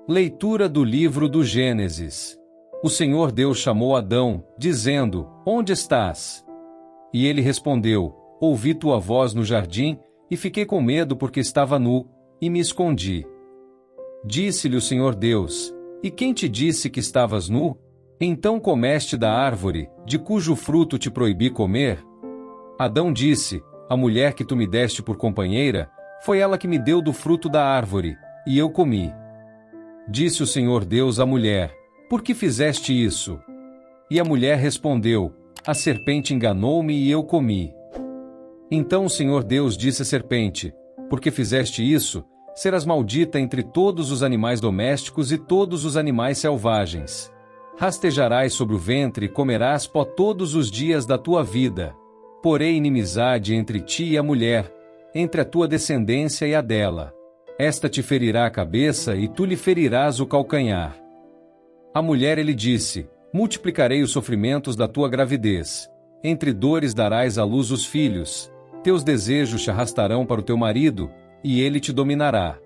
Leitura do livro do Gênesis. O Senhor Deus chamou Adão, dizendo: Onde estás? E ele respondeu: Ouvi tua voz no jardim, e fiquei com medo porque estava nu, e me escondi. Disse-lhe o Senhor Deus: E quem te disse que estavas nu? Então comeste da árvore, de cujo fruto te proibi comer? Adão disse: A mulher que tu me deste por companheira, foi ela que me deu do fruto da árvore, e eu comi. Disse o Senhor Deus à mulher: Por que fizeste isso? E a mulher respondeu: A serpente enganou-me e eu comi. Então o Senhor Deus disse à serpente: Porque fizeste isso, serás maldita entre todos os animais domésticos e todos os animais selvagens. Rastejarás sobre o ventre e comerás pó todos os dias da tua vida. Porém inimizade entre ti e a mulher, entre a tua descendência e a dela. Esta te ferirá a cabeça e tu lhe ferirás o calcanhar. A mulher lhe disse: Multiplicarei os sofrimentos da tua gravidez. Entre dores darás à luz os filhos. Teus desejos te arrastarão para o teu marido, e ele te dominará.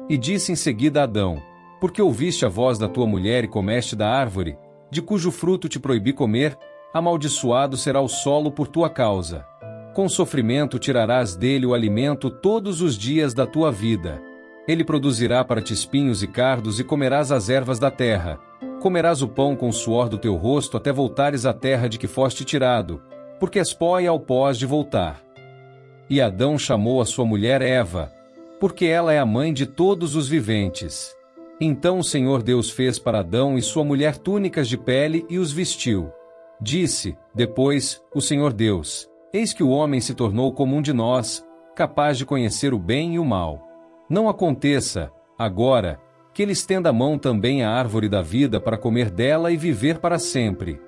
E disse em seguida a Adão: Porque ouviste a voz da tua mulher e comeste da árvore, de cujo fruto te proibi comer, amaldiçoado será o solo por tua causa. Com sofrimento tirarás dele o alimento todos os dias da tua vida. Ele produzirá para ti espinhos e cardos e comerás as ervas da terra. Comerás o pão com o suor do teu rosto até voltares à terra de que foste tirado, porque és pó e ao pó has de voltar. E Adão chamou a sua mulher Eva, porque ela é a mãe de todos os viventes. Então o Senhor Deus fez para Adão e sua mulher túnicas de pele e os vestiu. Disse, depois, o Senhor Deus: Eis que o homem se tornou como um de nós, capaz de conhecer o bem e o mal. Não aconteça, agora, que ele estenda a mão também à árvore da vida para comer dela e viver para sempre.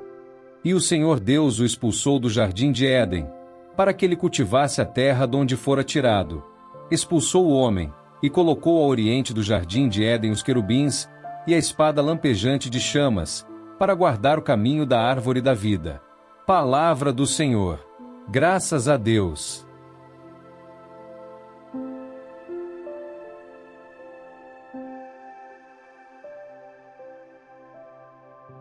E o Senhor Deus o expulsou do jardim de Éden, para que ele cultivasse a terra de onde fora tirado. Expulsou o homem, e colocou ao oriente do jardim de Éden os querubins, e a espada lampejante de chamas, para guardar o caminho da árvore da vida. Palavra do Senhor. Graças a Deus.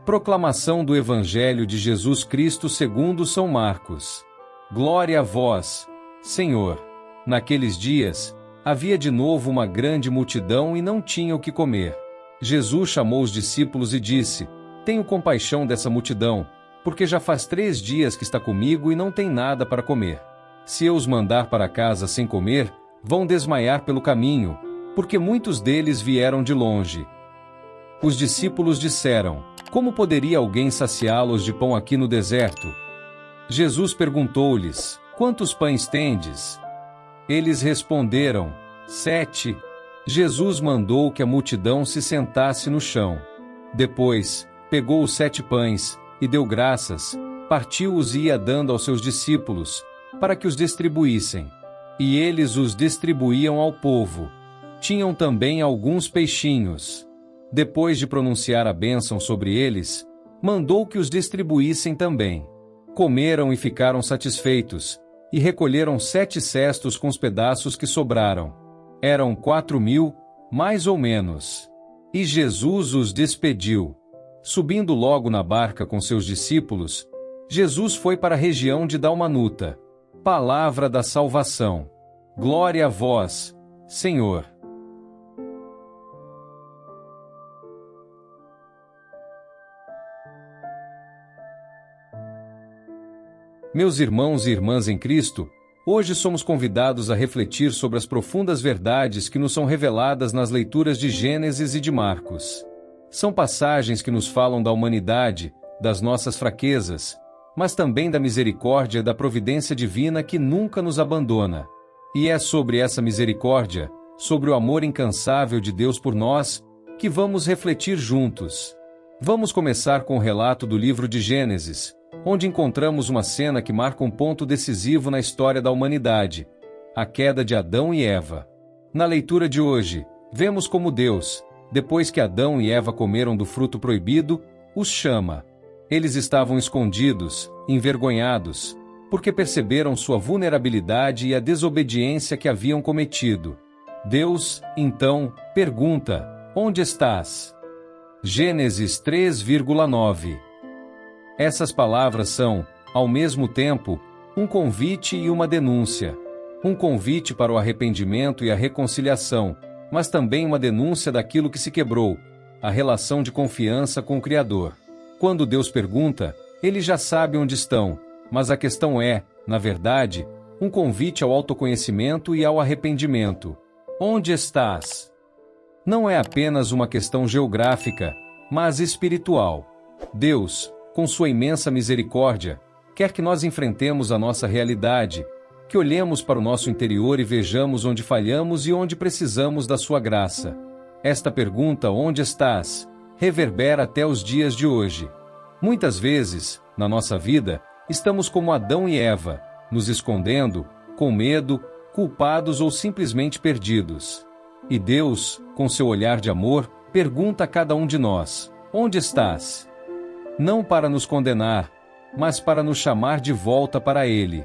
Proclamação do Evangelho de Jesus Cristo segundo São Marcos. Glória a vós, Senhor. Naqueles dias, havia de novo uma grande multidão e não tinha o que comer. Jesus chamou os discípulos e disse: Tenho compaixão dessa multidão, porque já faz 3 dias que está comigo e não tem nada para comer. Se eu os mandar para casa sem comer, vão desmaiar pelo caminho, porque muitos deles vieram de longe. Os discípulos disseram: Como poderia alguém saciá-los de pão aqui no deserto? Jesus perguntou-lhes: Quantos pães tendes? Eles responderam: 7. Jesus mandou que a multidão se sentasse no chão. Depois, pegou os 7 pães, e deu graças, partiu-os e ia dando aos seus discípulos, para que os distribuíssem. E eles os distribuíam ao povo. Tinham também alguns peixinhos. Depois de pronunciar a bênção sobre eles, mandou que os distribuíssem também. Comeram e ficaram satisfeitos, e recolheram 7 cestos com os pedaços que sobraram. Eram 4.000, mais ou menos. E Jesus os despediu. Subindo logo na barca com seus discípulos, Jesus foi para a região de Dalmanuta. Palavra da salvação. Glória a vós, Senhor. Meus irmãos e irmãs em Cristo, hoje somos convidados a refletir sobre as profundas verdades que nos são reveladas nas leituras de Gênesis e de Marcos. São passagens que nos falam da humanidade, das nossas fraquezas, mas também da misericórdia e da providência divina que nunca nos abandona. E é sobre essa misericórdia, sobre o amor incansável de Deus por nós, que vamos refletir juntos. Vamos começar com o relato do livro de Gênesis, onde encontramos uma cena que marca um ponto decisivo na história da humanidade: a queda de Adão e Eva. Na leitura de hoje, vemos como Deus, depois que Adão e Eva comeram do fruto proibido, os chama. Eles estavam escondidos, envergonhados, porque perceberam sua vulnerabilidade e a desobediência que haviam cometido. Deus, então, pergunta: onde estás? Gênesis 3,9. Essas palavras são, ao mesmo tempo, um convite e uma denúncia. Um convite para o arrependimento e a reconciliação, mas também uma denúncia daquilo que se quebrou, a relação de confiança com o Criador. Quando Deus pergunta, Ele já sabe onde estão, mas a questão é, na verdade, um convite ao autoconhecimento e ao arrependimento. Onde estás? Não é apenas uma questão geográfica, mas espiritual. Deus, com sua imensa misericórdia, quer que nós enfrentemos a nossa realidade, que olhemos para o nosso interior e vejamos onde falhamos e onde precisamos da sua graça. Esta pergunta, onde estás, reverbera até os dias de hoje. Muitas vezes, na nossa vida, estamos como Adão e Eva, nos escondendo, com medo, culpados ou simplesmente perdidos. E Deus, com seu olhar de amor, pergunta a cada um de nós: onde estás? Não para nos condenar, mas para nos chamar de volta para Ele.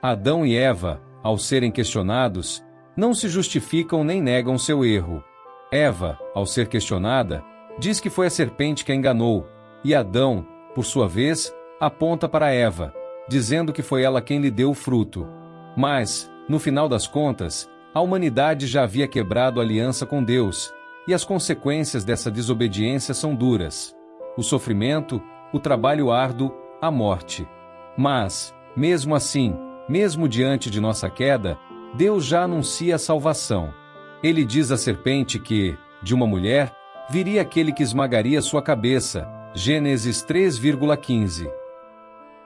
Adão e Eva, ao serem questionados, não se justificam nem negam seu erro. Eva, ao ser questionada, diz que foi a serpente que a enganou, e Adão, por sua vez, aponta para Eva, dizendo que foi ela quem lhe deu o fruto. Mas, no final das contas, a humanidade já havia quebrado a aliança com Deus, e as consequências dessa desobediência são duras: o sofrimento, o trabalho árduo, a morte. Mas, mesmo assim, mesmo diante de nossa queda, Deus já anuncia a salvação. Ele diz à serpente que, de uma mulher, viria aquele que esmagaria sua cabeça. Gênesis 3,15.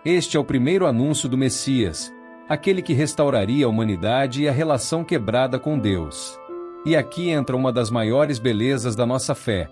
Este é o primeiro anúncio do Messias, aquele que restauraria a humanidade e a relação quebrada com Deus. E aqui entra uma das maiores belezas da nossa fé.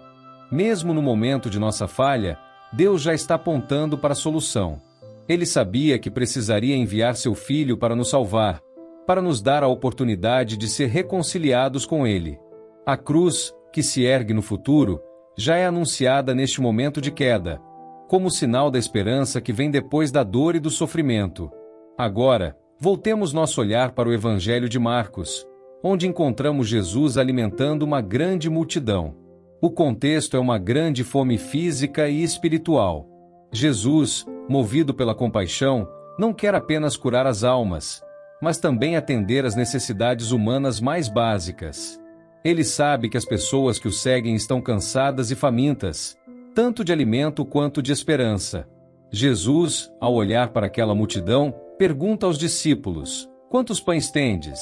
Mesmo no momento de nossa falha, Deus já está apontando para a solução. Ele sabia que precisaria enviar seu Filho para nos salvar, para nos dar a oportunidade de ser reconciliados com Ele. A cruz, que se ergue no futuro, já é anunciada neste momento de queda, como sinal da esperança que vem depois da dor e do sofrimento. Agora, voltemos nosso olhar para o Evangelho de Marcos, onde encontramos Jesus alimentando uma grande multidão. O contexto é uma grande fome física e espiritual. Jesus, movido pela compaixão, não quer apenas curar as almas, mas também atender às necessidades humanas mais básicas. Ele sabe que as pessoas que o seguem estão cansadas e famintas, tanto de alimento quanto de esperança. Jesus, ao olhar para aquela multidão, pergunta aos discípulos: quantos pães tendes?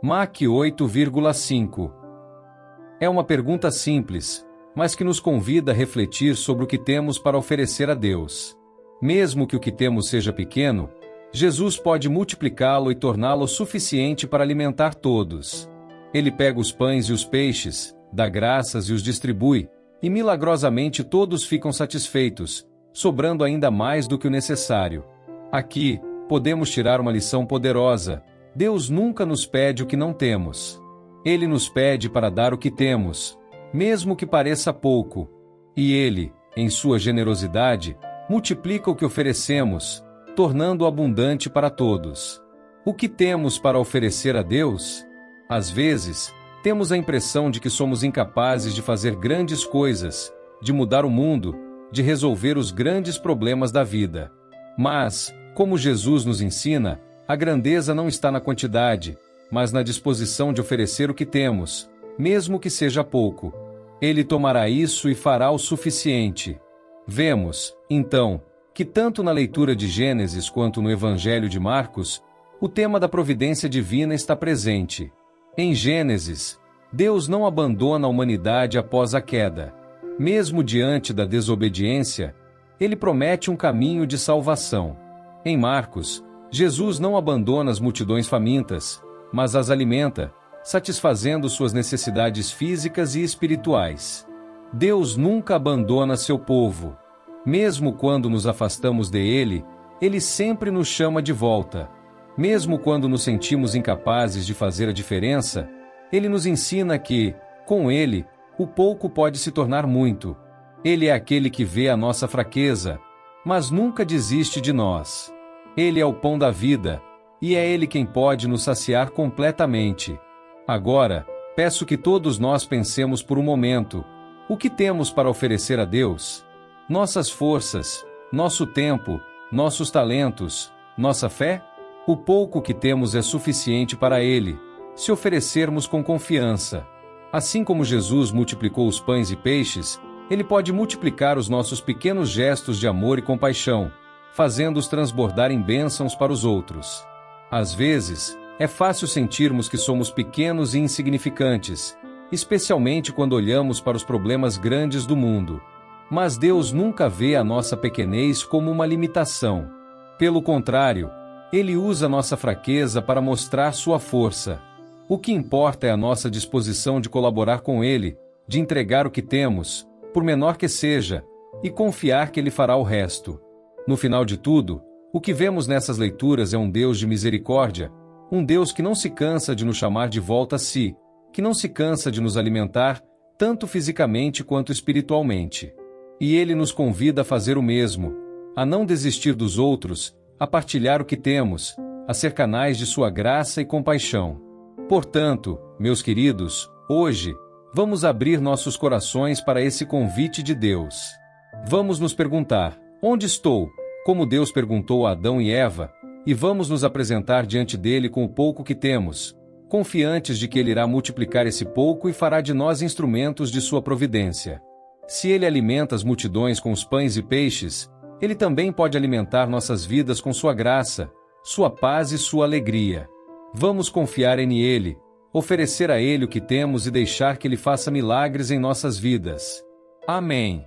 Marcos 8,5. É uma pergunta simples, mas que nos convida a refletir sobre o que temos para oferecer a Deus. Mesmo que o que temos seja pequeno, Jesus pode multiplicá-lo e torná-lo suficiente para alimentar todos. Ele pega os pães e os peixes, dá graças e os distribui, e milagrosamente todos ficam satisfeitos, sobrando ainda mais do que o necessário. Aqui, podemos tirar uma lição poderosa: Deus nunca nos pede o que não temos. Ele nos pede para dar o que temos, mesmo que pareça pouco. E Ele, em sua generosidade, multiplica o que oferecemos, tornando-o abundante para todos. O que temos para oferecer a Deus? Às vezes, temos a impressão de que somos incapazes de fazer grandes coisas, de mudar o mundo, de resolver os grandes problemas da vida. Mas, como Jesus nos ensina, a grandeza não está na quantidade, mas na disposição de oferecer o que temos, mesmo que seja pouco. Ele tomará isso e fará o suficiente. Vemos, então, que tanto na leitura de Gênesis quanto no Evangelho de Marcos, o tema da providência divina está presente. Em Gênesis, Deus não abandona a humanidade após a queda. Mesmo diante da desobediência, Ele promete um caminho de salvação. Em Marcos, Jesus não abandona as multidões famintas, mas as alimenta, satisfazendo suas necessidades físicas e espirituais. Deus nunca abandona seu povo. Mesmo quando nos afastamos dele, Ele sempre nos chama de volta. Mesmo quando nos sentimos incapazes de fazer a diferença, Ele nos ensina que, com Ele, o pouco pode se tornar muito. Ele é aquele que vê a nossa fraqueza, mas nunca desiste de nós. Ele é o pão da vida, e é Ele quem pode nos saciar completamente. Agora, peço que todos nós pensemos por um momento: o que temos para oferecer a Deus? Nossas forças, nosso tempo, nossos talentos, nossa fé? O pouco que temos é suficiente para Ele, se oferecermos com confiança. Assim como Jesus multiplicou os pães e peixes, Ele pode multiplicar os nossos pequenos gestos de amor e compaixão, fazendo-os transbordar em bênçãos para os outros. Às vezes, é fácil sentirmos que somos pequenos e insignificantes, especialmente quando olhamos para os problemas grandes do mundo. Mas Deus nunca vê a nossa pequenez como uma limitação. Pelo contrário, Ele usa nossa fraqueza para mostrar sua força. O que importa é a nossa disposição de colaborar com Ele, de entregar o que temos, por menor que seja, e confiar que Ele fará o resto. No final de tudo, o que vemos nessas leituras é um Deus de misericórdia, um Deus que não se cansa de nos chamar de volta a si, que não se cansa de nos alimentar, tanto fisicamente quanto espiritualmente. E Ele nos convida a fazer o mesmo, a não desistir dos outros, a partilhar o que temos, a ser canais de sua graça e compaixão. Portanto, meus queridos, hoje, vamos abrir nossos corações para esse convite de Deus. Vamos nos perguntar: onde estou? Como Deus perguntou a Adão e Eva, e vamos nos apresentar diante dele com o pouco que temos, confiantes de que Ele irá multiplicar esse pouco e fará de nós instrumentos de sua providência. Se Ele alimenta as multidões com os pães e peixes, Ele também pode alimentar nossas vidas com sua graça, sua paz e sua alegria. Vamos confiar em Ele, oferecer a Ele o que temos e deixar que Ele faça milagres em nossas vidas. Amém.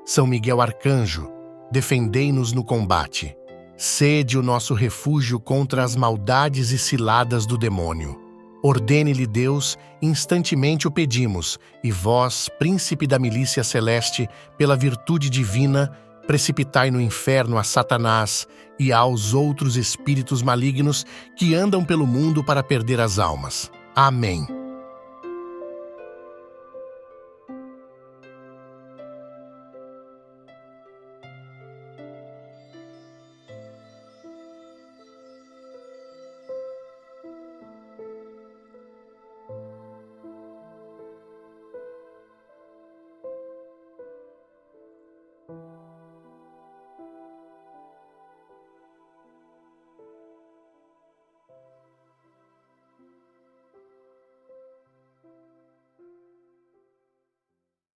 São Miguel Arcanjo, defendei-nos no combate. Sede o nosso refúgio contra as maldades e ciladas do demônio. Ordene-lhe Deus, instantemente o pedimos, e vós, príncipe da milícia celeste, pela virtude divina, precipitai no inferno a Satanás e aos outros espíritos malignos que andam pelo mundo para perder as almas. Amém.